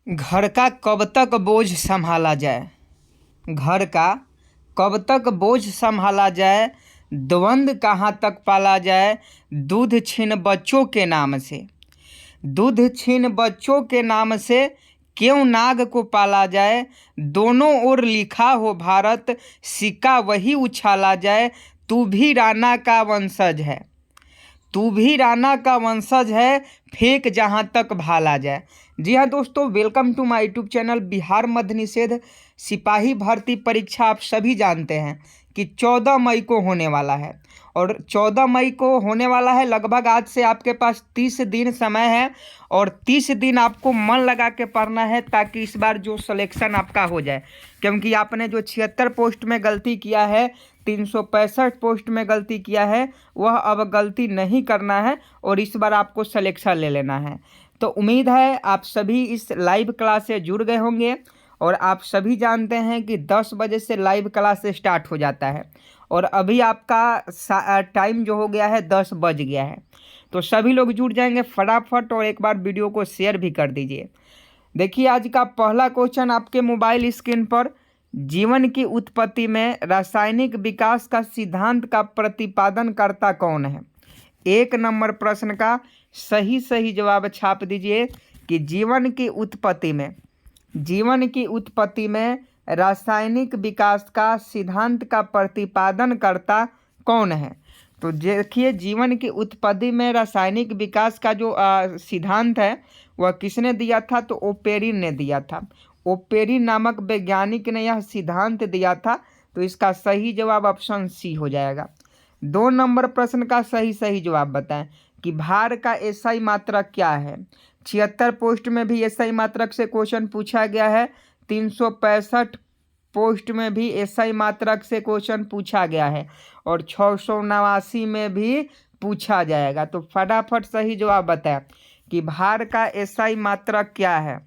घर का कब तक बोझ संभाला जाए। घर का कब तक बोझ संभाला जाए, द्वंद्व कहाँ तक पाला जाए। दूध छीन बच्चों के नाम से, दूध छीन बच्चों के नाम से क्यों नाग को पाला जाए। दोनों ओर लिखा हो भारत, सिक्का वही उछाला जाए। तू भी राणा का वंशज है, तू भी राणा का वंशज है, फेंक जहां तक भाला जाए। जी हाँ दोस्तों, welcome to my YouTube channel. Bihar मद्य निषेध सिपाही भर्ती परीक्षा आप सभी जानते हैं कि 14 मई को होने वाला है और 14 मई को होने वाला है। लगभग आज से आपके पास 30 दिन समय है और 30 दिन आपको मन लगा के पढ़ना है ताकि इस बार जो सिलेक्शन आपका हो जाए। क्योंकि आपने जो 76 पोस्ट में गलती किया है, 365 पोस्ट में गलती किया है, वह अब गलती नहीं करना है और इस बार आपको सिलेक्शन ले लेना है। तो उम्मीद है आप सभी इस लाइव क्लास से जुड़ गए होंगे और आप सभी जानते हैं कि 10 बजे से लाइव क्लास स्टार्ट हो जाता है और अभी आपका टाइम जो हो गया है 10 बज गया है। तो सभी लोग जुड़ जाएंगे फटाफट और एक बार वीडियो को शेयर भी कर दीजिए। देखिए आज का पहला क्वेश्चन आपके मोबाइल स्क्रीन पर, जीवन की उत्पत्ति में रासायनिक विकास का सिद्धांत का प्रतिपादन करता कौन है। 1 नंबर प्रश्न का सही जवाब छाप दीजिए कि जीवन की उत्पत्ति में रासायनिक विकास का सिद्धांत का प्रतिपादन करता कौन है। तो देखिए जीवन की उत्पत्ति में रासायनिक विकास का जो सिद्धांत है वह किसने दिया था, तो ओपेरिन ने दिया था। ओपेरिन नामक वैज्ञानिक ने यह सिद्धांत दिया था। तो इसका सही जवाब ऑप्शन सी हो जाएगा। 2 नंबर प्रश्न का सही जवाब बताएं कि भार का एसआई मात्रक क्या है। 76 पोस्ट में भी एसआई मात्रक से क्वेश्चन पूछा गया है, 365 पोस्ट में भी एसआई मात्रक से क्वेश्चन पूछा गया है और 689 में भी पूछा जाएगा। तो फटाफट सही जवाब बताएं कि भार का एसआई मात्रक क्या है।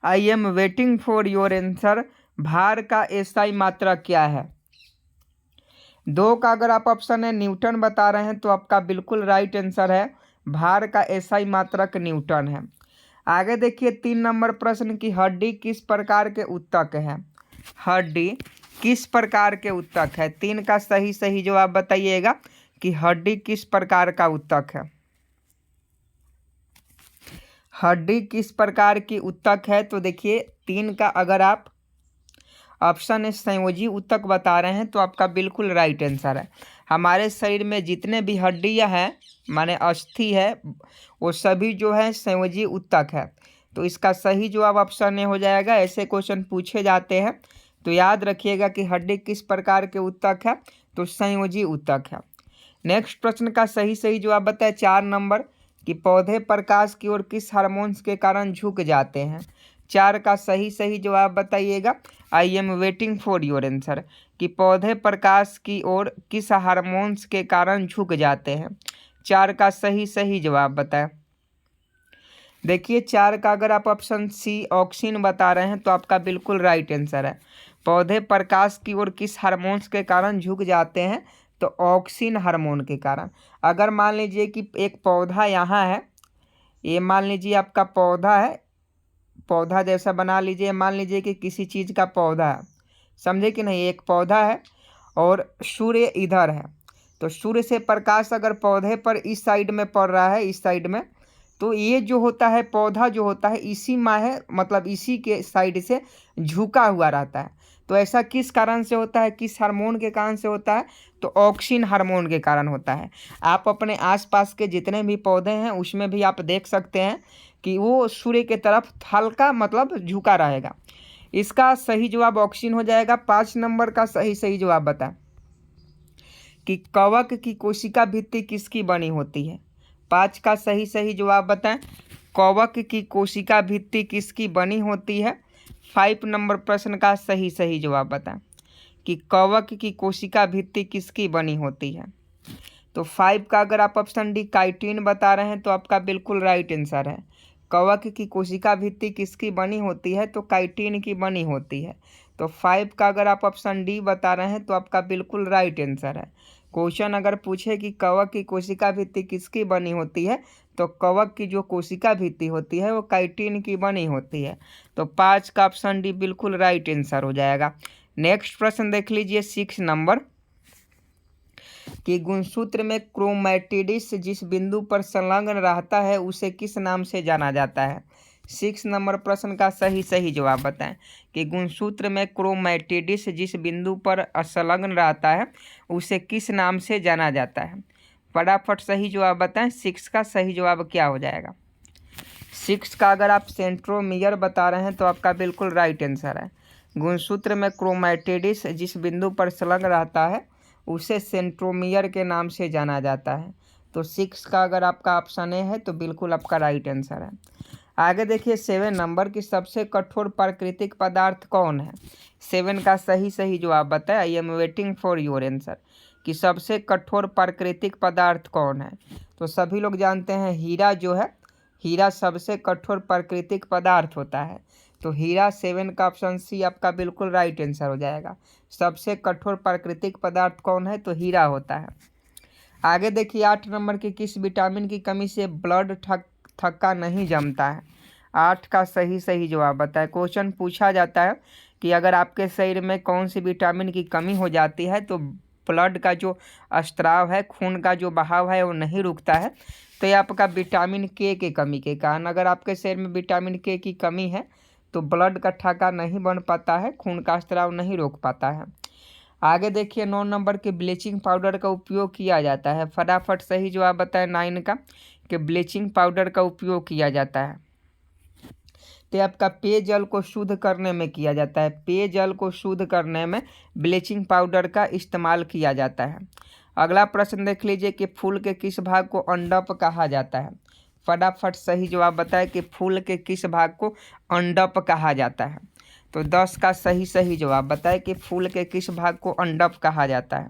I am waiting for your answer. भार का एसआई मात्रक क्या है। 2 का अगर आप ऑप्शन है न्यूटन बता रहे हैं तो आपका बिल्कुल राइट आंसर है, भार का एसआई मात्रक न्यूटन है। आगे देखिए 3 नंबर प्रश्न की हड्डी किस प्रकार के उत्तक है। हड्डी किस प्रकार के उत्तक है। 3 का सही जवाब बताइएगा कि हड्डी किस प्रकार का उत्तक है। हड्डी किस प्रकार की उत्तक है। तो देखिए 3 का अगर आप ऑप्शन है संयोजी उत्तक बता रहे हैं तो आपका बिल्कुल राइट आंसर है। हमारे शरीर में जितने भी हड्डियां हैं माने अस्थि है वो सभी जो है संयोजी उत्तक है। तो इसका सही जवाब ऑप्शन ए हो जाएगा। ऐसे क्वेश्चन पूछे जाते हैं तो याद रखिएगा कि हड्डी किस प्रकार के उत्तक है, तो संयोजी उत्तक है। नेक्स्ट प्रश्न का सही जवाब बताए 4 नंबर कि पौधे प्रकाश की ओर किस हार्मोन्स के कारण झुक जाते हैं। 4 का सही जवाब बताइएगा। I am waiting for your answer कि पौधे प्रकाश की ओर किस हार्मोन्स के कारण झुक जाते हैं। 4 का सही जवाब बताएं। देखिए 4 का अगर आप ऑप्शन सी ऑक्सिन बता रहे हैं तो आपका बिल्कुल राइट आंसर है। पौधे प्रकाश की ओर किस हार्मोन्स के कारण झुक जाते हैं, तो ऑक्सिन हार्मोन के कारण। अगर मान लीजिए कि एक पौधा यहाँ है, ये मान लीजिए आपका पौधा है, पौधा जैसा बना लीजिए, मान लीजिए कि किसी चीज़ का पौधा है, समझे कि नहीं। एक पौधा है और सूर्य इधर है, तो सूर्य से प्रकाश अगर पौधे पर इस साइड में पड़ रहा है, इस साइड में, तो ये जो होता है पौधा जो होता है इसी माहे मतलब इसी के साइड से झुका हुआ रहता है। तो ऐसा किस कारण से होता है, किस हार्मोन के कारण से होता है, तो ऑक्सिन हार्मोन के कारण होता है। आप अपने आसपास के जितने भी पौधे हैं उसमें भी आप देख सकते हैं कि वो सूर्य के तरफ हल्का मतलब झुका रहेगा। इसका सही जवाब ऑक्सिन हो जाएगा। 5 नंबर का सही जवाब बताएं कि कवक की कोशिका भित्ति किसकी बनी होती है। 5 का सही जवाब बताएं कवक की कोशिका भित्ति किसकी बनी होती है। 5 नंबर प्रश्न का सही जवाब बताएं कि कवक की कोशिका भित्ति किसकी बनी होती है। तो 5 का अगर आप ऑप्शन डी काइटिन बता रहे हैं तो आपका बिल्कुल राइट आंसर है। कवक की कोशिका भित्ति किसकी बनी होती है, तो काइटिन की बनी होती है। तो 5 का अगर आप ऑप्शन डी बता रहे हैं तो आपका बिल्कुल राइट आंसर है। क्वेश्चन अगर पूछे कि कवक की कोशिका भित्ति किसकी बनी होती है, तो कवक की जो कोशिका भित्ति होती है वो काइटिन की बनी होती है। तो 5 का ऑप्शन डी बिल्कुल राइट आंसर हो जाएगा। नेक्स्ट प्रश्न देख लीजिए 6 नंबर कि गुणसूत्र में क्रोमैटिड्स जिस बिंदु पर संलग्न रहता है उसे किस नाम से जाना जाता है। 6 नंबर प्रश्न का सही जवाब बताएं कि गुणसूत्र में क्रोमैटिड्स जिस बिंदु पर संलग्न रहता है उसे किस नाम से जाना जाता है। फटाफट सही जवाब बताएं। 6 का सही जवाब क्या हो जाएगा। 6 का अगर आप सेंट्रोमियर बता रहे हैं तो आपका बिल्कुल राइट आंसर है। गुणसूत्र में क्रोमैटिड्स जिस बिंदु पर संलग्न रहता है उसे सेंट्रोमियर के नाम से जाना जाता है। तो 6 का अगर आपका ऑप्शन ए है तो बिल्कुल आपका राइट आंसर है। आगे देखिए 7 नंबर की सबसे कठोर प्राकृतिक पदार्थ कौन है। 7 का सही जवाब बताए। I am waiting for your answer कि सबसे कठोर प्राकृतिक पदार्थ कौन है। तो सभी लोग जानते हैं हीरा जो है, हीरा सबसे कठोर प्राकृतिक पदार्थ होता है। तो हीरा 7 का ऑप्शन सी आपका बिल्कुल राइट आंसर हो जाएगा। सबसे कठोर प्राकृतिक पदार्थ कौन है, तो हीरा होता है। आगे देखिए 8 नंबर की किस विटामिन की कमी से ब्लड थक्का नहीं जमता है। 8 का सही जवाब बताए। क्वेश्चन पूछा जाता है कि अगर आपके शरीर में कौन सी विटामिन की कमी हो जाती है तो ब्लड का जो स्त्राव है, खून का जो बहाव है वो नहीं रुकता है। तो ये आपका विटामिन के कमी के कारण, अगर आपके शरीर में विटामिन के की कमी है तो ब्लड का थक्का नहीं बन पाता है, खून का स्त्राव नहीं रोक पाता है। आगे देखिए 9 नंबर के ब्लीचिंग पाउडर का उपयोग किया जाता है। फटाफट सही जवाब बताएं 9 का कि ब्लीचिंग पाउडर का उपयोग किया जाता है तो आपका पेयजल को शुद्ध करने में किया जाता है। पेयजल को शुद्ध करने में ब्लीचिंग पाउडर का इस्तेमाल किया जाता है। अगला प्रश्न देख लीजिए कि फूल के किस भाग को अंडप कहा जाता है। फटाफट सही जवाब बताएं कि फूल के किस भाग को अंडप कहा जाता है। तो 10 का सही जवाब बताएं कि फूल के किस भाग को अंडप कहा जाता है।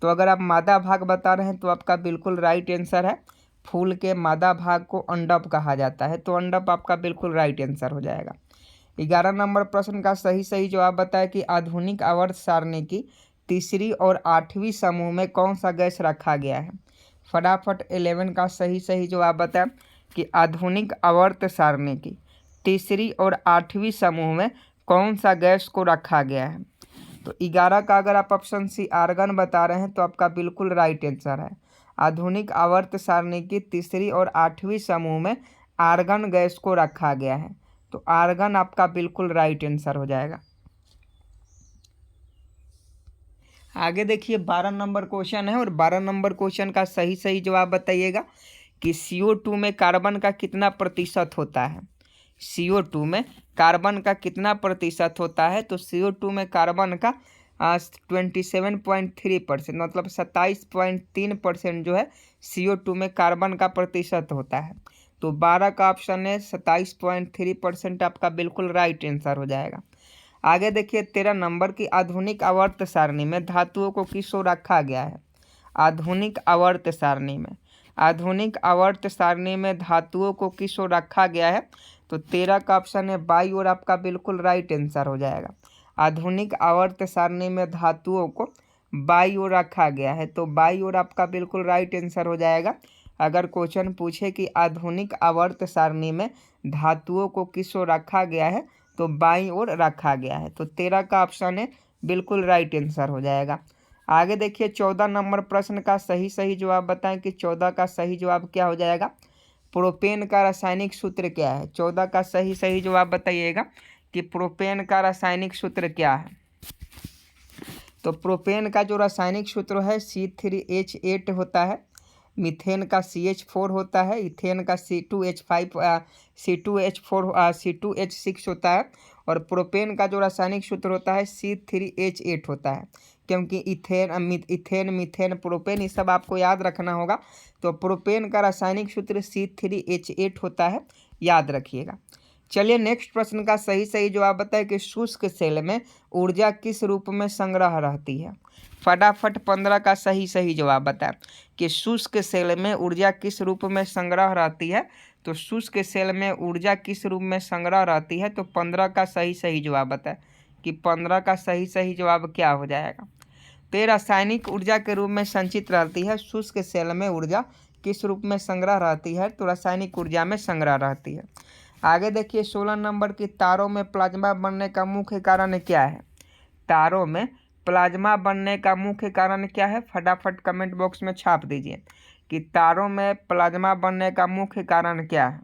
तो अगर आप मादा भाग बता रहे हैं तो आपका बिल्कुल राइट आंसर है। फूल के मादा भाग को अंडप कहा जाता है। तो अंडप आपका बिल्कुल राइट आंसर हो जाएगा। 11 नंबर प्रश्न का सही जवाब बताएं कि आधुनिक आवर्त सारणी की तीसरी और 8वीं समूह में कौन सा गैस रखा गया है। फटाफट 11 का सही जवाब बताएं कि आधुनिक आवर्त सारणी की तीसरी और 8वीं समूह में कौन सा गैस को रखा गया है। तो 11 का अगर आप ऑप्शन सी आर्गन बता रहे हैं तो आपका बिल्कुल राइट आंसर है। आधुनिक आवर्त सारणी की तीसरी और 8वीं समूह में आर्गन गैस को रखा गया है। तो आर्गन आपका बिल्कुल राइट आंसर हो जाएगा। आगे देखिए 12 नंबर क्वेश्चन है और 12 नंबर क्वेश्चन का सही जवाब बताइएगा कि CO2 में कार्बन का कितना प्रतिशत होता है। CO2 में कार्बन का कितना प्रतिशत होता है। तो CO2 में कार्बन का 27.3% मतलब 27.3% जो है CO2 में कार्बन का प्रतिशत होता है। तो 12 का ऑप्शन है 27.3% आपका बिल्कुल राइट आंसर हो जाएगा। आगे देखिए 13 नंबर की आधुनिक आवर्त सारणी में धातुओं को किस ओर रखा गया है। आधुनिक आवर्त सारणी में धातुओं को किस ओर रखा गया है। तो 13 का ऑप्शन है बाई ओर आपका बिल्कुल राइट आंसर हो जाएगा। आधुनिक आवर्त सारणी में धातुओं को बाई ओर रखा गया है। तो बाई ओर आपका बिल्कुल राइट आंसर हो जाएगा। अगर क्वेश्चन पूछे कि आधुनिक आवर्त सारणी में धातुओं को किस ओर रखा गया है तो बाईं ओर रखा गया है। तो 13 का ऑप्शन है बिल्कुल राइट आंसर हो जाएगा। आगे देखिए 14 नंबर प्रश्न का सही जवाब बताएं कि 14 का सही जवाब क्या हो जाएगा। प्रोपेन का रासायनिक सूत्र क्या है। 14 का सही जवाब बताइएगा कि प्रोपेन का रासायनिक सूत्र क्या है। तो प्रोपेन का जो रासायनिक सूत्र है C3H8 होता है, मीथेन का CH4 होता है, इथेन का C2H6 होता है और प्रोपेन का जो रासायनिक सूत्र होता है C3H8 होता है। क्योंकि इथेन मीथेन प्रोपेन ये सब आपको याद रखना होगा। तो प्रोपेन का रासायनिक सूत्र C3H8 होता है, याद रखिएगा। चलिए नेक्स्ट प्रश्न का सही जवाब बताएं कि शुष्क सेल में ऊर्जा किस रूप में संग्रह रहती है। फटाफट 15 का सही जवाब बताएं कि शुष्क सेल में ऊर्जा किस रूप में संग्रह रहती है। तो शुष्क सेल में ऊर्जा किस रूप में संग्रह रहती है। तो 15 का सही जवाब बताएं कि 15 का सही जवाब क्या हो जाएगा। तो ये रासायनिक ऊर्जा के रूप में संचित रहती है। शुष्क सेल में ऊर्जा किस रूप में संग्रह रहती है? तो रासायनिक ऊर्जा में संग्रह रहती है। आगे देखिए 16 नंबर की तारों में प्लाज्मा बनने का मुख्य कारण क्या है? तारों में प्लाज्मा बनने का मुख्य कारण क्या है? फटाफट कमेंट बॉक्स में छाप दीजिए कि तारों में प्लाज्मा बनने का मुख्य कारण क्या है।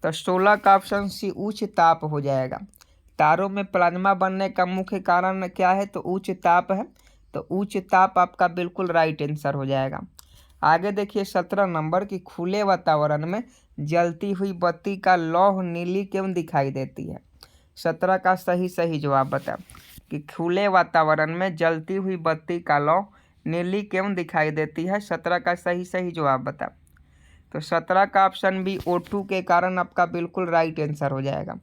तो 16 का ऑप्शन सी उच्च ताप हो जाएगा। तारों में प्लाज्मा बनने का मुख्य कारण क्या है? तो उच्च ताप है। तो उच्च ताप आपका बिल्कुल राइट आंसर हो जाएगा। आगे देखिए 17 नंबर की खुले वातावरण में जलती हुई बत्ती का लौह नीली क्यों दिखाई देती है? 17 का सही जवाब बताओ कि खुले वातावरण में जलती हुई बत्ती का लौह नीली क्यों दिखाई देती है? 17 का सही जवाब बताओ। तो 17 का ऑप्शन बी O2 के कारण आपका बिल्कुल राइट आंसर हो जाएगा।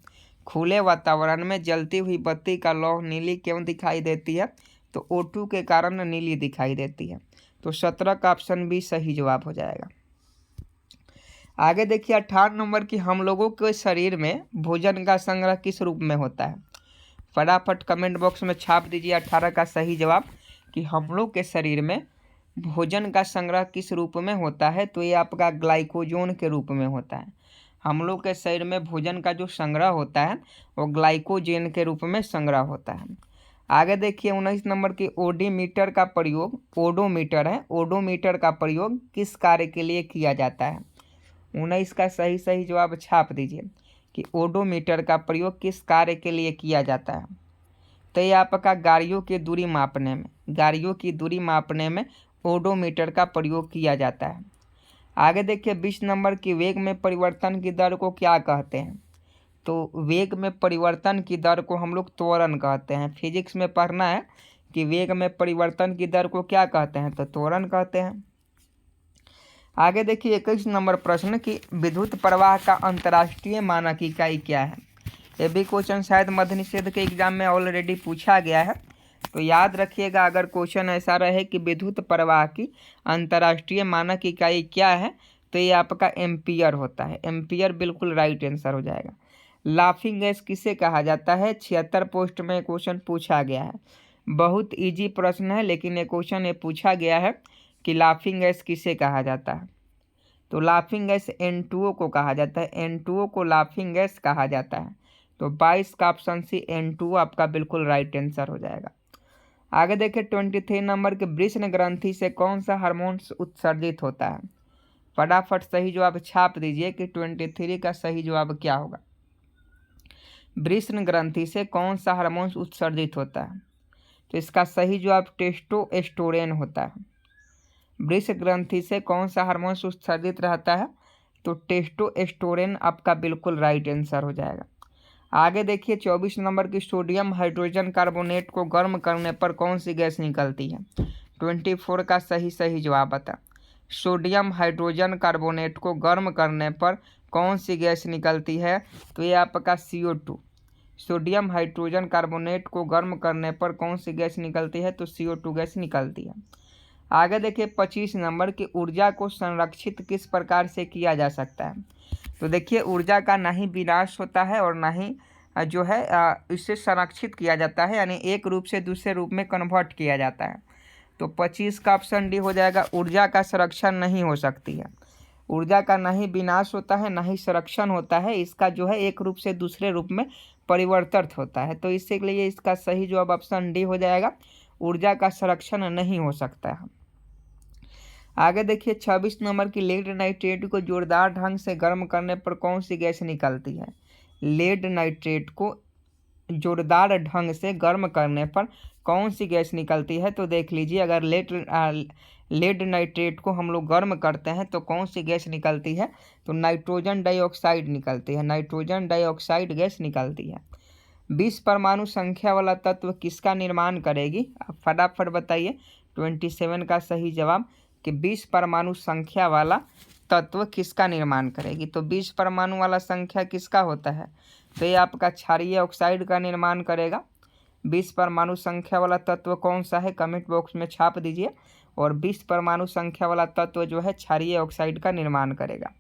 खुले वातावरण में जलती हुई बत्ती का लौह नीली क्यों दिखाई देती है? तो O2 के कारण नीली दिखाई देती है। तो 17 का ऑप्शन बी सही जवाब हो जाएगा। आगे देखिए 18 नंबर की हम लोगों के शरीर में भोजन का संग्रह किस रूप में होता है? फटाफट कमेंट बॉक्स में छाप दीजिए 18 का सही जवाब कि हम लोग के शरीर में भोजन का संग्रह किस रूप में होता है? तो ये आपका ग्लाइकोजन के रूप में होता है। हम लोग के शरीर में भोजन का जो संग्रह होता है वो ग्लाइकोजन के रूप में संग्रह होता है। आगे देखिए 19 नंबर की ओडोमीटर का प्रयोग, ओडोमीटर है, ओडोमीटर का प्रयोग किस कार्य के लिए किया जाता है? 19 का सही जवाब छाप दीजिए कि ओडोमीटर का प्रयोग किस कार्य के लिए किया जाता है? तो ये आपका गाड़ियों की दूरी मापने में ओडोमीटर का प्रयोग किया जाता है। आगे देखिए 20 नंबर की वेग में परिवर्तन की दर को क्या कहते हैं? तो वेग में परिवर्तन की दर को हम लोग त्वरण कहते हैं। फिजिक्स में पढ़ना है कि वेग में परिवर्तन की दर को क्या कहते हैं? तो त्वरण कहते हैं। आगे देखिए 21 नंबर प्रश्न की विद्युत प्रवाह का अंतर्राष्ट्रीय मानक इकाई क्या है? ये भी क्वेश्चन शायद मध्य निषेध के एग्जाम में ऑलरेडी पूछा गया है, तो याद रखिएगा। अगर क्वेश्चन ऐसा रहे कि विद्युत प्रवाह की अंतर्राष्ट्रीय मानक इकाई क्या है, तो ये आपका एम्पियर होता है। एम्पियर बिल्कुल राइट आंसर हो जाएगा। लाफिंग गैस किसे कहा जाता है? 76 पोस्ट में क्वेश्चन पूछा गया है। बहुत इजी प्रश्न है, लेकिन ये क्वेश्चन ये पूछा गया है कि लाफिंग गैस किसे कहा जाता है? तो लाफिंग गैस N2O को कहा जाता है। N2O को लाफिंग गैस कहा जाता है। तो 22 का ऑप्शन सी N2O आपका बिल्कुल राइट आंसर हो जाएगा। आगे देखिए 23 नंबर के वृषण ग्रंथि से कौन सा हार्मोन उत्सर्जित होता है? फटाफट सही जवाब छाप दीजिए कि 23 का सही जवाब क्या होगा। वृषण ग्रंथि से कौन सा हार्मोन उत्सर्जित होता है? तो इसका सही जवाब टेस्टोस्टेरोन होता है। वृषण ग्रंथि से कौन सा हार्मोन उत्सर्जित रहता है? तो टेस्टोस्टेरोन आपका बिल्कुल राइट आंसर हो जाएगा। आगे देखिए 24 नंबर की सोडियम हाइड्रोजन कार्बोनेट को गर्म करने पर कौन सी गैस निकलती है? 24 का सही जवाब बता। सोडियम हाइड्रोजन कार्बोनेट को गर्म करने पर कौन सी गैस निकलती है? तो ये आपका CO2। सोडियम हाइड्रोजन कार्बोनेट को गर्म करने पर कौन सी गैस निकलती है? तो CO2 गैस निकलती है। आगे देखिए 25 नंबर की ऊर्जा को संरक्षित किस प्रकार से किया जा सकता है? तो देखिए ऊर्जा का ना ही विनाश होता है और ना ही जो है इससे संरक्षित किया जाता है, यानी एक रूप से दूसरे रूप में कन्वर्ट किया जाता है। तो 25 का ऑप्शन डी हो जाएगा। ऊर्जा का संरक्षण नहीं हो सकती है। ऊर्जा का ना ही विनाश होता है ना ही संरक्षण होता है, इसका जो है एक रूप से दूसरे रूप में परिवर्तित होता है। तो इसलिए इसका सही जवाब ऑप्शन डी हो जाएगा। ऊर्जा का संरक्षण नहीं हो सकता है। आगे देखिए 26 नंबर की लेड नाइट्रेट को जोरदार ढंग से गर्म करने पर कौन सी गैस निकलती है? लेड नाइट्रेट को जोरदार ढंग से गर्म करने पर कौन सी गैस निकलती है? तो देख लीजिए, अगर लेड नाइट्रेट को हम लोग गर्म करते हैं तो कौन सी गैस निकलती है? तो नाइट्रोजन डाइऑक्साइड निकलती है। नाइट्रोजन डाइऑक्साइड गैस निकलती है। 20 परमाणु संख्या वाला तत्व किसका निर्माण करेगी? आप फटाफट बताइए 27 का सही जवाब कि 20 परमाणु संख्या वाला तत्व किसका निर्माण करेगी? तो 20 परमाणु वाला संख्या किसका होता है? तो ये आपका क्षारीय ऑक्साइड का निर्माण करेगा। 20 परमाणु संख्या वाला तत्व कौन सा है? कमेंट बॉक्स में छाप दीजिए। और 20 परमाणु संख्या वाला तत्व जो है क्षारीय ऑक्साइड का निर्माण करेगा।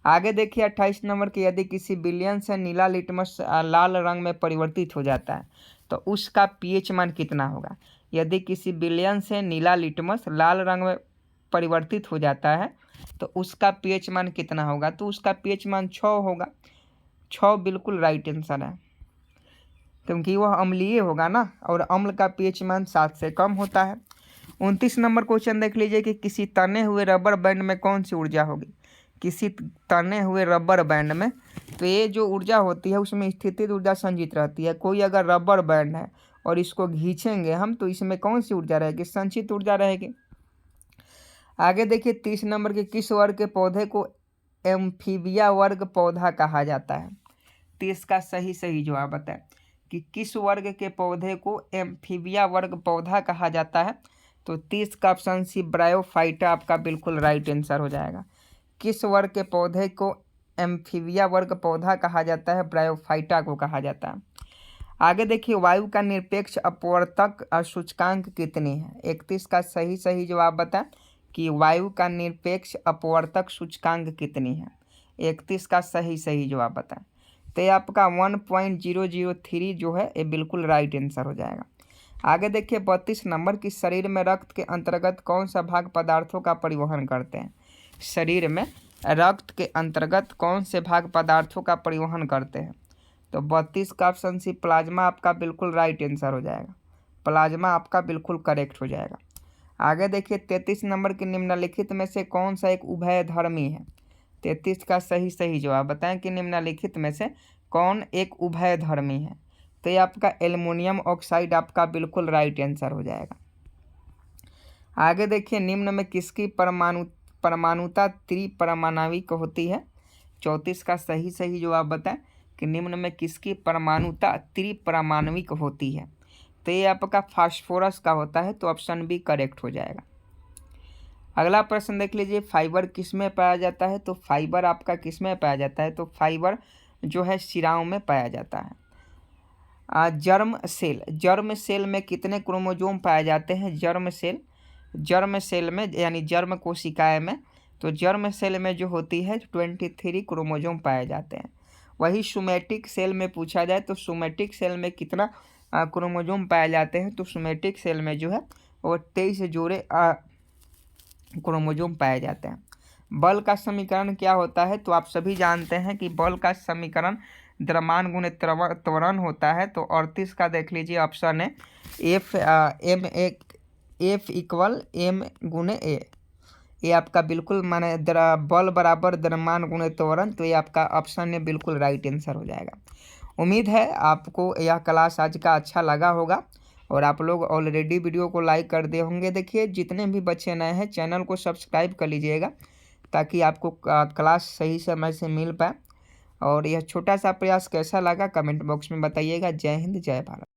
आगे देखिए 28 नंबर की यदि किसी विलयन से नीला लिटमस लाल रंग में परिवर्तित हो जाता है तो उसका pH मान कितना होगा? यदि किसी विलयन से नीला लिटमस लाल रंग में परिवर्तित हो जाता है तो उसका पीएच मान कितना होगा? तो उसका पीएच मान 6 होगा। 6 बिल्कुल राइट आंसर है, क्योंकि वह अम्लीय होगा ना, और अम्ल का पीएच मान 7 से कम होता है। 29 नंबर क्वेश्चन देख लीजिए कि किसी तने हुए रबर बैंड में कौन सी ऊर्जा होगी? किसी तने हुए रबर बैंड में, तो ये जो ऊर्जा होती है उसमें स्थितिज ऊर्जा संचित रहती है। कोई अगर रबर बैंड है और इसको खींचेंगे हम, तो इसमें कौन सी ऊर्जा रहेगी? संचित ऊर्जा रहेगी। आगे देखिए 30 नंबर के किस वर्ग के पौधे को एम्फीबिया वर्ग पौधा कहा जाता है? 30 का सही जवाब बताएं कि किस वर्ग के पौधे को एम्फीबिया वर्ग पौधा कहा जाता है? तो 30 का ऑप्शन सी ब्रायोफाइटा आपका बिल्कुल राइट आंसर हो जाएगा। किस वर्ग के पौधे को एम्फीबिया वर्ग पौधा कहा जाता है? ब्रायोफाइटा को कहा जाता है। आगे देखिए वायु का निरपेक्ष अपवर्तक सूचकांक कितनी है? 31 का सही जवाब बताएं कि वायु का निरपेक्ष अपवर्तक सूचकांक कितनी है? 31 का सही जवाब बताएं। तो ये आपका 1.003 जो है ये बिल्कुल राइट आंसर हो जाएगा। आगे देखिए 32 नंबर की शरीर में रक्त के अंतर्गत कौन सा भाग पदार्थों का परिवहन करते हैं? शरीर में रक्त के अंतर्गत कौन से भाग पदार्थों का परिवहन करते हैं? तो 32 का ऑप्शन सी प्लाज्मा आपका बिल्कुल राइट आंसर हो जाएगा। प्लाज्मा आपका बिल्कुल करेक्ट हो जाएगा। आगे देखिए 33 नंबर के निम्नलिखित में से कौन सा एक उभयधर्मी है? 33 का सही जवाब बताएं कि निम्नलिखित में से कौन एक उभयधर्मी है? तो ये आपका एल्युमिनियम ऑक्साइड आपका बिल्कुल राइट आंसर हो जाएगा। आगे देखिए निम्न में किसकी परमाणुता त्रिपरमाणविक होती है? 34 का सही जवाब बताएं कि निम्न में किसकी परमाणुता त्रिपरमाणविक होती है? तो ये आपका फास्फोरस का होता है, तो ऑप्शन बी करेक्ट हो जाएगा। अगला प्रश्न देख लीजिए फाइबर किस में पाया जाता है? तो फाइबर आपका किस में पाया जाता है? तो फाइबर जो है शिराओं में पाया जाता है। जर्म सेल में कितने क्रोमोजोम पाए जाते हैं? जर्म सेल में यानी जर्म कोशिकाएं में, तो जर्म सेल में जो होती है 23 क्रोमोजोम पाए जाते हैं। वही सोमैटिक सेल में पूछा जाए तो सोमैटिक सेल में कितना क्रोमोजोम पाए जाते हैं? तो सोमैटिक सेल में जो है वो 23 जोड़े क्रोमोजोम पाए जाते हैं। बल का समीकरण क्या होता है? तो आप सभी जानते हैं कि बल का समीकरण द्रव्यमान गुणे त्वरण होता है। तो 38 का देख लीजिए ऑप्शन है F इक्वल M गुणे A। ये आपका बिल्कुल माने बल बराबर द्रव्यमान गुणे त्वरण, तो ये आपका ऑप्शन है बिल्कुल राइट आंसर हो जाएगा। उम्मीद है आपको यह क्लास आज का अच्छा लगा होगा और आप लोग ऑलरेडी वीडियो को लाइक कर दिए होंगे। देखिए जितने भी बच्चे नए हैं चैनल को सब्सक्राइब कर लीजिएगा ताकि आपको क्लास सही समय से मिल पाए। और यह छोटा सा प्रयास कैसा लगा कमेंट बॉक्स में बताइएगा। जय हिंद जय भारत।